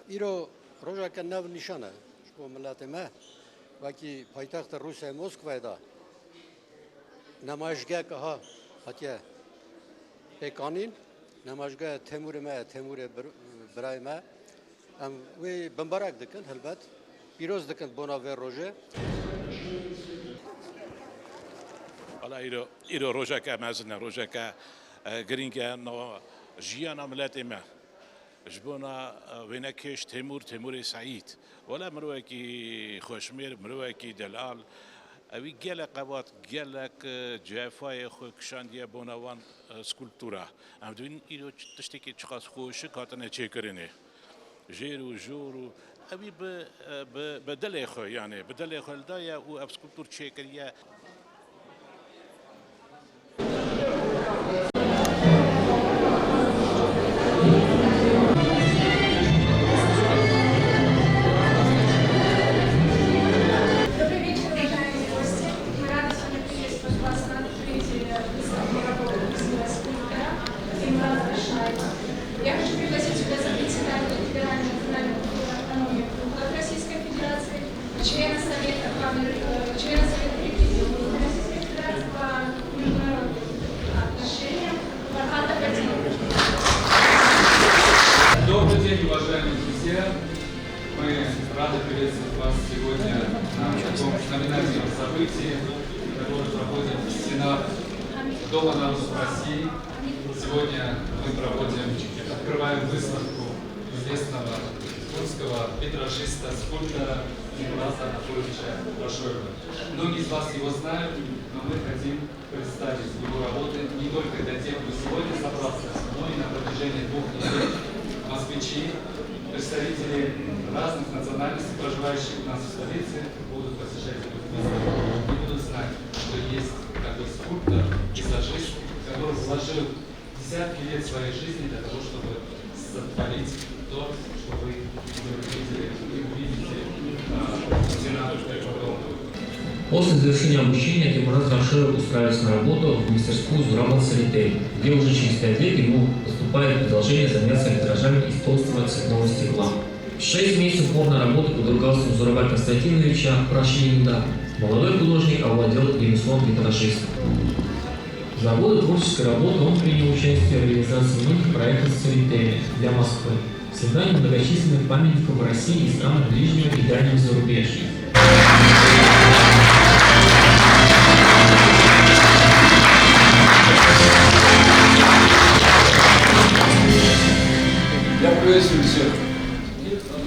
ایرو روزا که نو نشانه شو ملت ما وکی پایتخت روسیه مسکو دا نمایشگاه که ها حتی پیکانین نمایشگاه تیمور برای ما ام وی بمبارک دکن هلبت پیروز دکن بنا و روزه حالا ایرو روزا که مزنه روزا که گرینگه نو جیان عملت ما جبونا وينكش تيمور سعيد ولا مروكي خوشمير مروكي دلال اوي جالك قوات جالك جافاي خو كشانديا بوناوان سكولتورا ام دوين ايرو تشتكي تشخاص خوش كاتنا تشيكريني جيرو جورو اوي بدل خو يعني بدل خو الدايا و اب سكولتور تشيكريا Я хочу пригласить сюда зампредседателя Федеральной национальной автономии Российской Федерации, члена Совета Президиума Российской Федерации по международным отношениям Фархата Кадимова. Добрый день, уважаемые друзья! Мы рады приветствовать вас сегодня на таком знаменательном событии, которое проходит в Сенат Дома народов России. Сегодня мы открываем выставку известного русского витражиста, скульптора Николаса Анатольевича Большоева. Многие из вас его знают, но мы хотим представить его работы не только для тех, кто сегодня собрался, но и на протяжении 2 недель москвичи, представители разных национальностей, проживающих у нас в столице, будут посещать эту выставку и будут знать, что есть такой скульптор, визажист, который вложил десятки лет своей жизни для того, чтобы сотворить то, что вы видели и увидите в Сенате. После завершения обучения Тимураз Раширов устраивается на работу в мастерскую Зурабад Солитей, где уже через 5 лет ему поступает предложение заняться витражами из толстого цветного стекла. 6 месяцев упорной работы под руководством Зурабада Константиновича прошли недавно. Молодой художник овладел ремеслом витражиста. За годы творческой работы он принял участие в реализации многих проектов в Солитее для Москвы, в создании многочисленных памятников в России и странах ближнего и дальнего зарубежья. Я приветствую всех.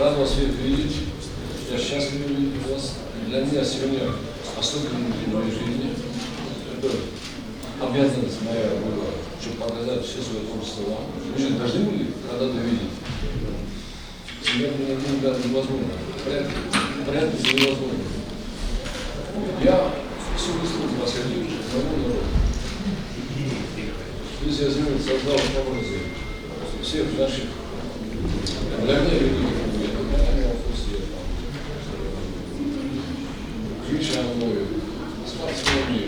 Рад вас всех видеть. Я счастлив видеть вас. Для меня сегодня особенный день в моей жизни. Это обязанность моя была, чтобы показать все свои творчества вам. Вы же должны были когда-то видеть. Сегодня мне невозможно. Порядок невозможно. Я всю выставку восходил к моему народу. Здесь я сегодня создал образы всех наших для меня великих кричаной, спортсмены,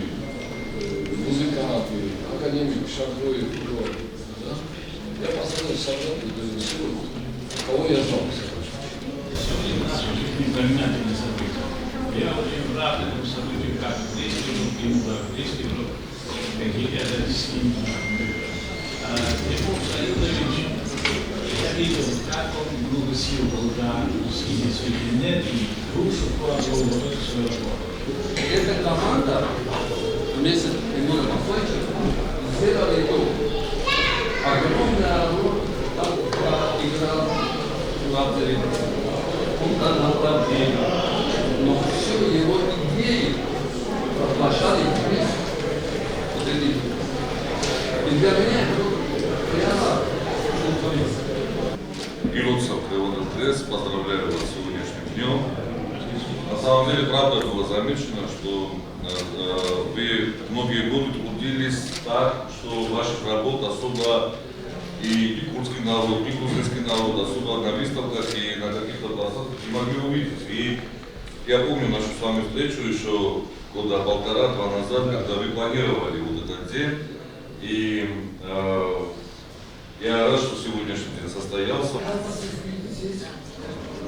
музыканты, академик Шахроев, да? Я постараюсь собрать всего, кого я знал. Я очень рад этому событию, как близкий друг Тимура, близкий друг Гиледа Дискина. Тимур Саидович, я видел, как он много сил полагал, усилий, своей энергии, душу вкладывал в эту свою работу. Эта команда вместе с Тимуром Афлачевым сделали то. Огромная работа, там играл Лаптерин, он там направление. Но все его идеи воплощали вместе. Вот эти. И для меня это прямо Илюцев КВДТС, поздравляю вас с сегодняшним днем. На самом деле, правда было замечено, что вы многие годы трудились так, что ваших работ особо и курдский народ, и грузинский народ, особо на выставках и на каких-то площадках не могли увидеть. И я помню нашу с вами встречу еще года 1,5-2 назад, когда вы планировали вот этот день. И я рад, что сегодняшний день состоялся.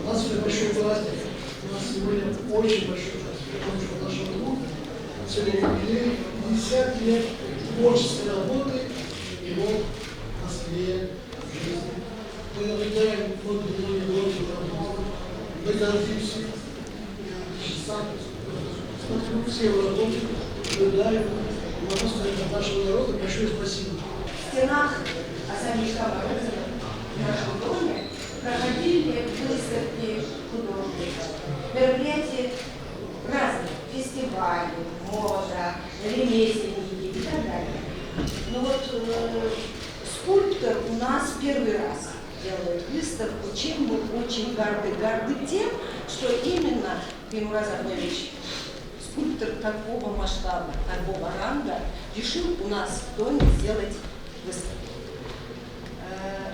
У нас сегодня большой праздник. У нас сегодня очень большой праздник. Потому что нашего друга сегодня юбилей 50 лет творческой работы его в Москве жизни. Мы наблюдаем многие годы работы. Мы гордимся. Я сам смотрю все его работы, наблюдаю. Могу сказать от нашего народа большое спасибо. В стенах Асанишка Морозова в нашем доме проходили выставки художников, мероприятия разных, фестивали, мода, ремесленники и так далее. Но вот скульптор у нас первый раз делает выставку, чем мы очень горды. Горды тем, что именно Тимур Азарбаевич, скульптор такого масштаба, такого ранга, решил у нас в доме сделать выставку.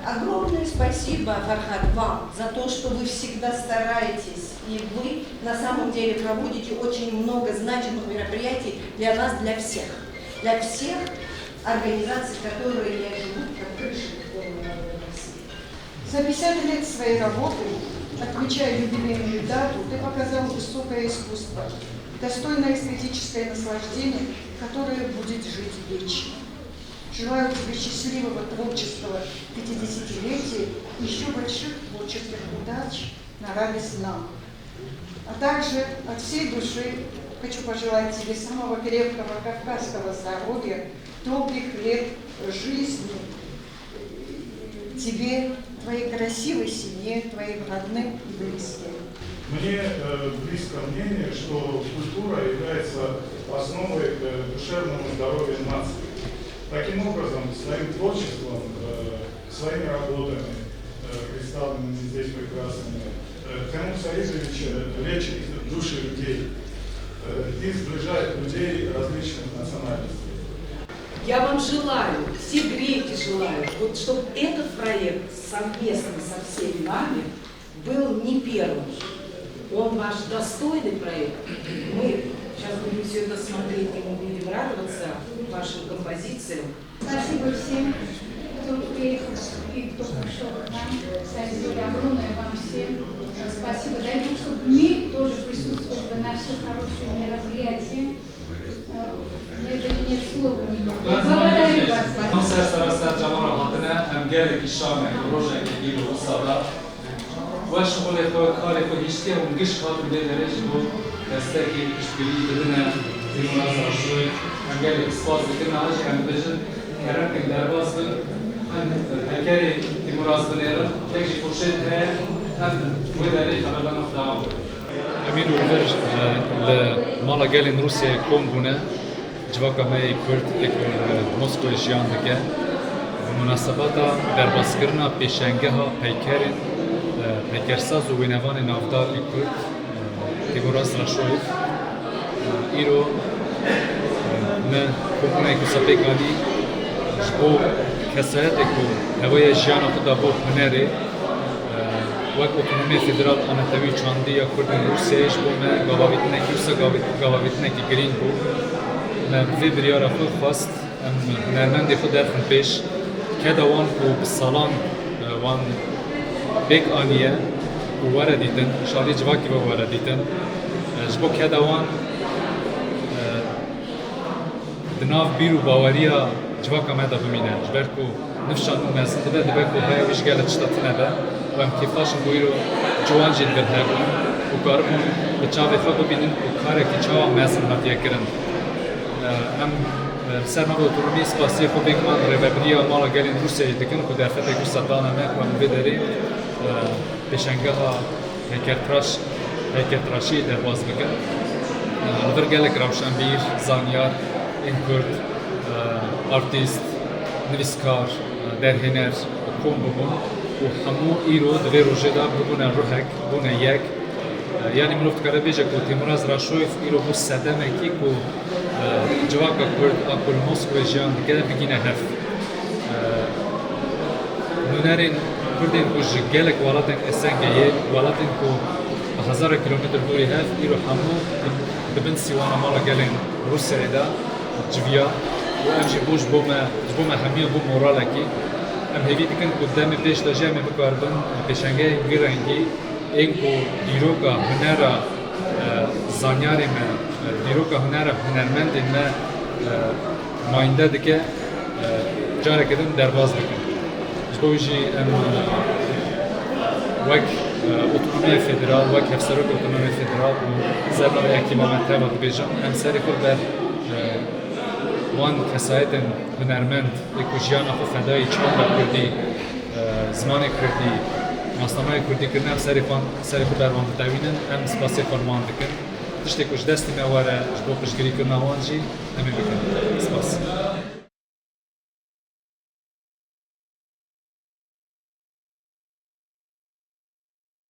Огромное спасибо, Фархад, вам за то, что вы всегда стараетесь, и вы на самом деле проводите очень много значимых мероприятий для нас, для всех организаций, которые живут под крышей Дома народной России. За 50 лет своей работы, отмечая юбилейную дату, ты показал высокое искусство, достойное эстетическое наслаждение, которое будет жить вечно. Желаю тебе счастливого творческого 50-летия и еще больших творческих удач на радость нам. А также от всей души хочу пожелать тебе самого крепкого кавказского здоровья, долгих лет жизни, тебе, твоей красивой семье, твоим родным и близким. Мне близко мнение, что культура является основой душевного здоровья нации. Таким образом, своим творчеством, своими работами, представленными здесь прекрасными, Тимур Саидович лечит души людей и сближает людей различных национальностей. Я вам желаю, все греки желают, вот, чтобы этот проект совместно со всеми нами был не первым. Он ваш достойный проект. Мы сейчас будем все это смотреть, и мы будем радоваться вашим композициям. Спасибо всем, кто приехал и кто пришел к нам. Спасибо огромное вам всем. Спасибо. Дай Бог, чтобы мы тоже присутствовали на все хорошие мероприятия. Мне даже нет слова. Благодарю вас. हम सरसरा जमाना हाथना हम गैर की शाम है रोज़ एक दिन वो सादा वश बोले तो खाली को हिस्से हम किस खातर दे रहे हैं जो ऐसे कि कुछ भी بدنا تيمور شوي हम गैर स्पॉट लेकिन आज हम बजन करन के दरवाज़ हम هكذا تيمور بنيرة تيجي فرصة है हम وده اللي خلنا نفضل أمين ولفر لمالا جالين روسيا كونغونا جواكا ماي كرد اكل موسكو جيان دكه بمناسبات درباسکرنا پیشنگها پیکرین پیکرساز و وینوان نافدار کرد تیمور راشویف ایرو من کوپونه که سپیکانی جبو کسایت کو هوای جیان خدا بو هنری وقت اتونومی فدرال آناتوی چاندی یا کردن روسیش بو من گاواویتنه کیوسا گاواویتنه کی گرین بو من في بريارة خود خواست هنرمندی خود درخن پیش که دوان کو بسالان وان بیگ آنیه و وردیتن شالی جواکی و وردیتن جبو که دوان دناف بیرو باوریا جواکا مدا بمینه جبر کو نفشان ممزن دبه دبه کو های ویش گلت شتاتنه به و ام کیفاشن بویرو جوان جید برده بون و کاربون بچاوی خود ببینن و کاره که چاوا مزن هاتیه کرن ام سرما اوتونومی سپاسی خو بگمان ربریا مالا گلین روسیه دکن کو درفت کو سدانه مک و مبدری بشنگها هیکرتراشی درواز بکن لور گلک روشن بیر زانیار این کرد آرتیست نویسکار درهنر کم ببون و همو ایرو دوی روژه دا ببونه روحک بونه یک یعنی منفت کرده بیجه که تیمور راشویف ایرو بو سدمه کی که جواکا کرد اکل موسکو جیان دیگه بگینه هف نونرین کردین کج گلک ولاتن اسنگیه ولاتن کو 1000 کیلومتر دوری هف ایرو همو ببن سیوانا مالا گلین روسیه دا جویا و امجی بوش بوم همیه بوم مورالاکی ام هیوی دیکن قدام پیش داجی ام بکاربن پیشنگه گیرنگی ego diroga hunera zanyari me diroga hunera hunermendin me mayinde dike carek edin derbaz dikin. Jboji em wek otonomiya federal wek hevserok otonomiya federal bu zerna ve ekimament heva dibêjin em serê xwe ber wan kesayetên hunermend eko jiyana xwe fedayê çanda Kurdî zimanê Kurdî masnameya Kurdî kirin em serê xwe ber wan didewînin em spasiyê xwe wan dikin tiştê ku ji destê me were ji bo piştgirîkirina wan jî em ê bikin. Spas.